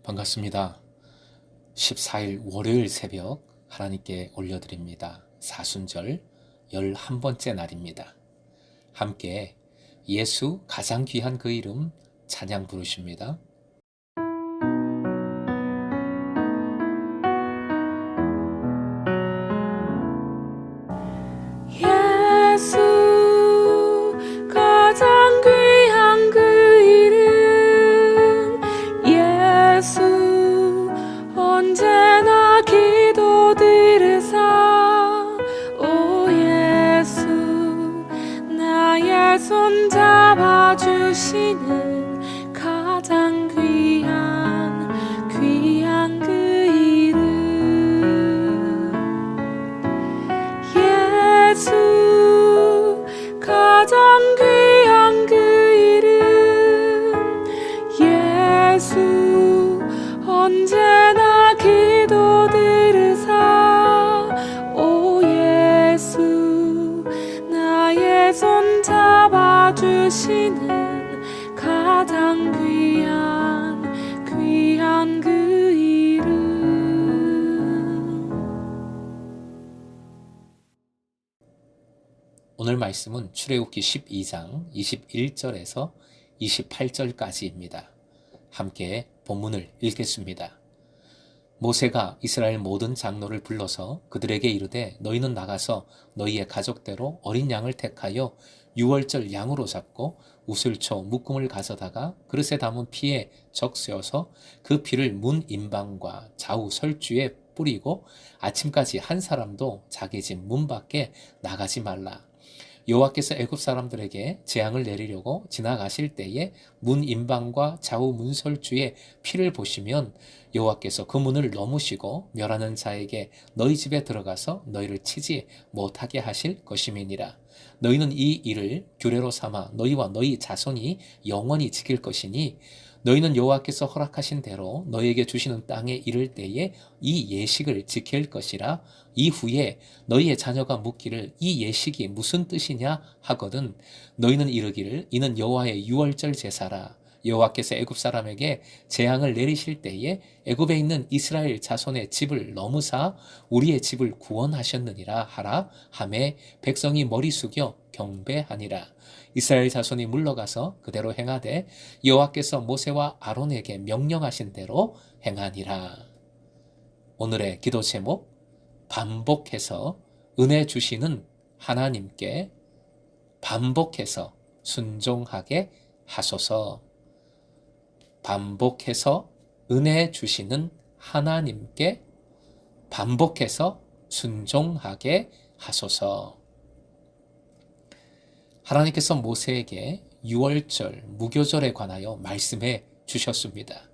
반갑습니다. 14일 월요일 새벽 하나님께 올려드립니다. 사순절 11번째 날입니다. 함께 예수 가장 귀한 그 이름 찬양 부르십니다. 예수 가장 귀한 그 이름 예수 언제나 기도 들으사 오 예수 나의 손 잡아주시는 가장 귀한 그 이름 예수 가장 귀한 그 이름 예수 언제나 기도 들으사 오 예수 나의 손 잡아주시는 가장 귀한 그 이름 오늘 말씀은 출애굽기 12장 21절에서 28절까지입니다. 함께 본문을 읽겠습니다. 모세가 이스라엘 모든 장로를 불러서 그들에게 이르되 너희는 나가서 너희의 가족대로 어린 양을 택하여 유월절 양으로 잡고 우슬초 묶음을 가져다가 그릇에 담은 피에 적셔서 그 피를 문 임방과 좌우 설주에 뿌리고 아침까지 한 사람도 자기 집 문 밖에 나가지 말라. 여호와께서 애굽 사람들에게 재앙을 내리려고 지나가실 때에 문 임방과 좌우 문설주에 피를 보시면 여호와께서 그 문을 넘으시고 멸하는 자에게 너희 집에 들어가서 너희를 치지 못하게 하실 것임이니라. 너희는 이 일을 규례로 삼아 너희와 너희 자손이 영원히 지킬 것이니 너희는 여호와께서 허락하신 대로 너희에게 주시는 땅에 이를 때에 이 예식을 지킬 것이라. 이후에 너희의 자녀가 묻기를 이 예식이 무슨 뜻이냐 하거든 너희는 이르기를 이는 여호와의 유월절 제사라. 여호와께서 애굽 사람에게 재앙을 내리실 때에 애굽에 있는 이스라엘 자손의 집을 넘으사 우리의 집을 구원하셨느니라 하라 하매 백성이 머리 숙여 경배하니라. 이스라엘 자손이 물러가서 그대로 행하되 여호와께서 모세와 아론에게 명령하신 대로 행하니라. 오늘의 기도 제목 반복해서 은혜 주시는 하나님께 반복해서 순종하게 하소서. 반복해서 은혜 주시는 하나님께 반복해서 순종하게 하소서. 하나님께서 모세에게 유월절 무교절에 관하여 말씀해 주셨습니다.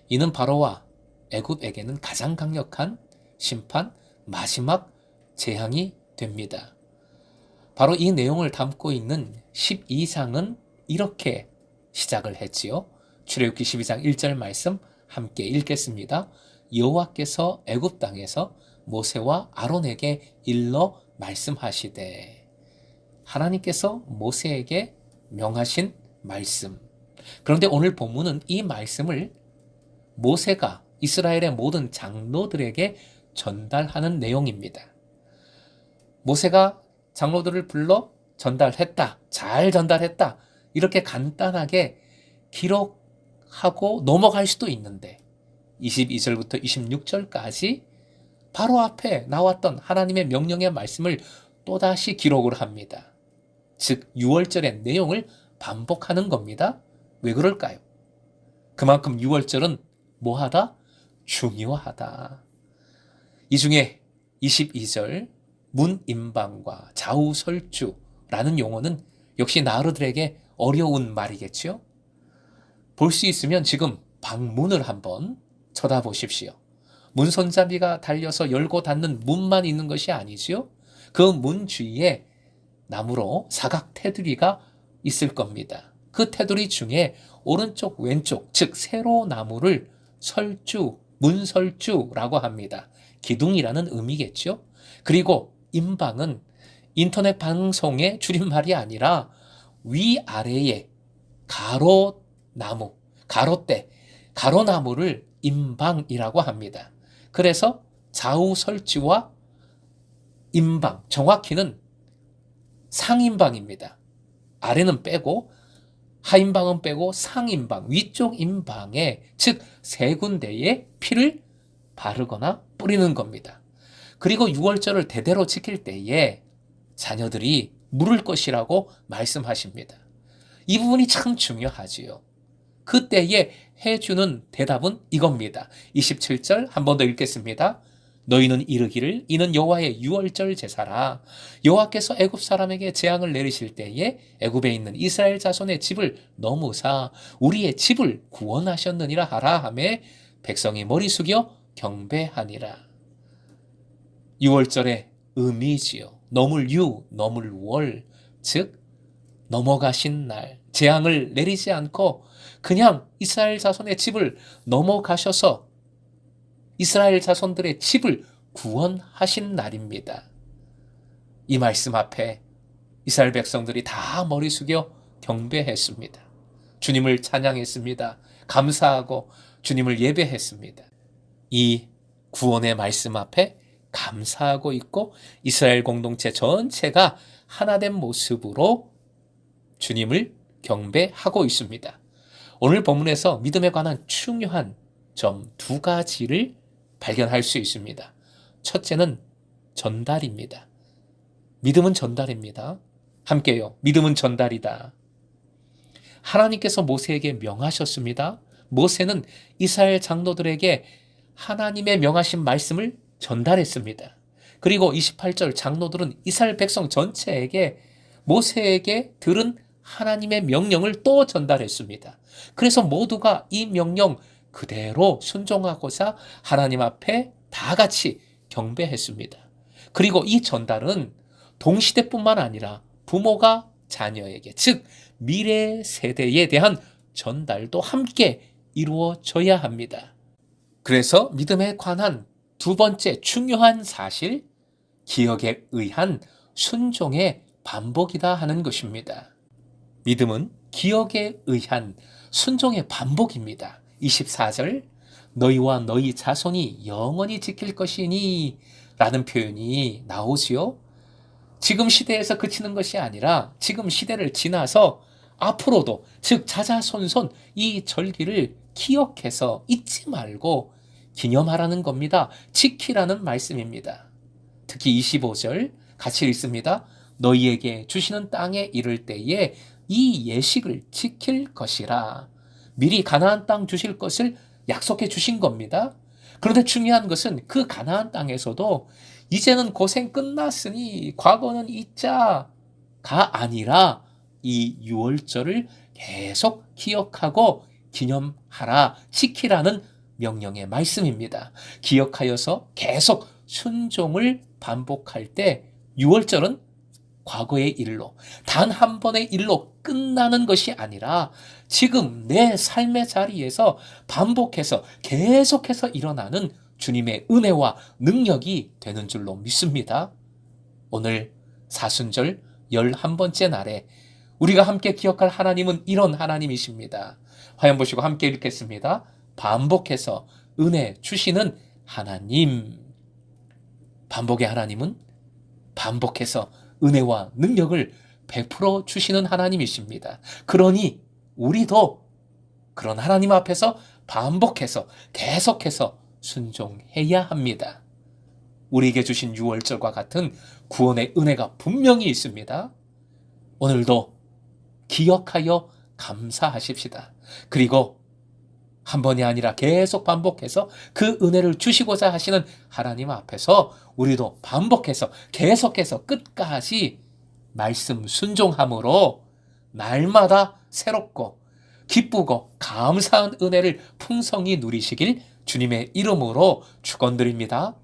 이는 바로와 애굽에게는 가장 강력한 심판, 마지막 재앙이 됩니다. 바로 이 내용을 담고 있는 12장은 이렇게 시작을 했지요. 출애굽기 12장 1절 말씀 함께 읽겠습니다. 여호와께서 애굽 땅에서 모세와 아론에게 일러 말씀하시되. 하나님께서 모세에게 명하신 말씀. 그런데 오늘 본문은 이 말씀을 모세가 이스라엘의 모든 장로들에게 전달하는 내용입니다. 모세가 장로들을 불러 전달했다, 잘 전달했다, 이렇게 간단하게 기록하고 넘어갈 수도 있는데 22절부터 26절까지 바로 앞에 나왔던 하나님의 명령의 말씀을 또다시 기록을 합니다. 즉 유월절의 내용을 반복하는 겁니다. 왜 그럴까요? 그만큼 유월절은 뭐하다? 중요하다. 이 중에 22절 문임방과 좌우설주라는 용어는 역시 나르들에게 어려운 말이겠죠? 볼 수 있으면 지금 방문을 한번 쳐다보십시오. 문 손잡이가 달려서 열고 닫는 문만 있는 것이 아니지요? 그 문 주위에 나무로 사각 테두리가 있을 겁니다. 그 테두리 중에 오른쪽 왼쪽 즉 세로 나무를 설주, 문설주라고 합니다. 기둥이라는 의미겠죠. 그리고 임방은 인터넷 방송의 줄임말이 아니라 위아래에 가로나무, 가로대, 가로나무를 임방이라고 합니다. 그래서 좌우 설주와 임방, 정확히는 상임방입니다. 아래는 빼고 하임방은 빼고 상임방, 위쪽 임방에 즉 세 군데에 피를 바르거나 뿌리는 겁니다. 그리고 유월절을 대대로 지킬 때에 자녀들이 물을 것이라고 말씀하십니다. 이 부분이 참 중요하지요. 그때에 해주는 대답은 이겁니다. 27절 한 번 더 읽겠습니다. 너희는 이르기를 이는 여호와의 유월절 제사라. 여호와께서 애굽 사람에게 재앙을 내리실 때에 애굽에 있는 이스라엘 자손의 집을 넘으사 우리의 집을 구원하셨느니라 하라 하매 백성이 머리 숙여 경배하니라. 유월절의 의미지요. 넘을 유, 넘을 월, 즉 넘어가신 날, 재앙을 내리지 않고 그냥 이스라엘 자손의 집을 넘어가셔서 이스라엘 자손들의 집을 구원하신 날입니다. 이 말씀 앞에 이스라엘 백성들이 다 머리 숙여 경배했습니다. 주님을 찬양했습니다. 감사하고 주님을 예배했습니다. 이 구원의 말씀 앞에 감사하고 있고 이스라엘 공동체 전체가 하나된 모습으로 주님을 경배하고 있습니다. 오늘 본문에서 믿음에 관한 중요한 점 두 가지를 발견할 수 있습니다. 첫째는 전달입니다. 믿음은 전달입니다. 함께요. 믿음은 전달이다. 하나님께서 모세에게 명하셨습니다. 모세는 이스라엘 장로들에게 하나님의 명하신 말씀을 전달했습니다. 그리고 28절 장로들은 이스라엘 백성 전체에게 모세에게 들은 하나님의 명령을 또 전달했습니다. 그래서 모두가 이 명령 그대로 순종하고자 하나님 앞에 다 같이 경배했습니다. 그리고 이 전달은 동시대뿐만 아니라 부모가 자녀에게, 즉 미래 세대에 대한 전달도 함께 이루어져야 합니다. 그래서 믿음에 관한 두 번째 중요한 사실, 기억에 의한 순종의 반복이다 하는 것입니다. 믿음은 기억에 의한 순종의 반복입니다. 24절 너희와 너희 자손이 영원히 지킬 것이니 라는 표현이 나오지요. 지금 시대에서 그치는 것이 아니라 지금 시대를 지나서 앞으로도 즉 자자손손 이 절기를 기억해서 잊지 말고 기념하라는 겁니다. 지키라는 말씀입니다. 특히 25절 같이 읽습니다. 너희에게 주시는 땅에 이를 때에 이 예식을 지킬 것이라. 미리 가나안 땅 주실 것을 약속해 주신 겁니다. 그런데 중요한 것은 그 가나안 땅에서도 이제는 고생 끝났으니 과거는 잊자가 아니라 이 유월절을 계속 기억하고 기념하라, 지키라는 명령의 말씀입니다. 기억하여서 계속 순종을 반복할 때 유월절은 과거의 일로, 단 한 번의 일로 끝나는 것이 아니라 지금 내 삶의 자리에서 반복해서 계속해서 일어나는 주님의 은혜와 능력이 되는 줄로 믿습니다. 오늘 사순절 11번째 날에 우리가 함께 기억할 하나님은 이런 하나님이십니다. 화면 보시고 함께 읽겠습니다. 반복해서 은혜 주시는 하나님. 반복의 하나님은 반복해서 은혜와 능력을 베풀어 주시는 하나님이십니다. 그러니 우리도 그런 하나님 앞에서 반복해서 계속해서 순종해야 합니다. 우리에게 주신 유월절과 같은 구원의 은혜가 분명히 있습니다. 오늘도 기억하여 감사하십시다. 그리고 한 번이 아니라 계속 반복해서 그 은혜를 주시고자 하시는 하나님 앞에서 우리도 반복해서 계속해서 끝까지 말씀 순종함으로 날마다 새롭고 기쁘고 감사한 은혜를 풍성히 누리시길 주님의 이름으로 축원드립니다.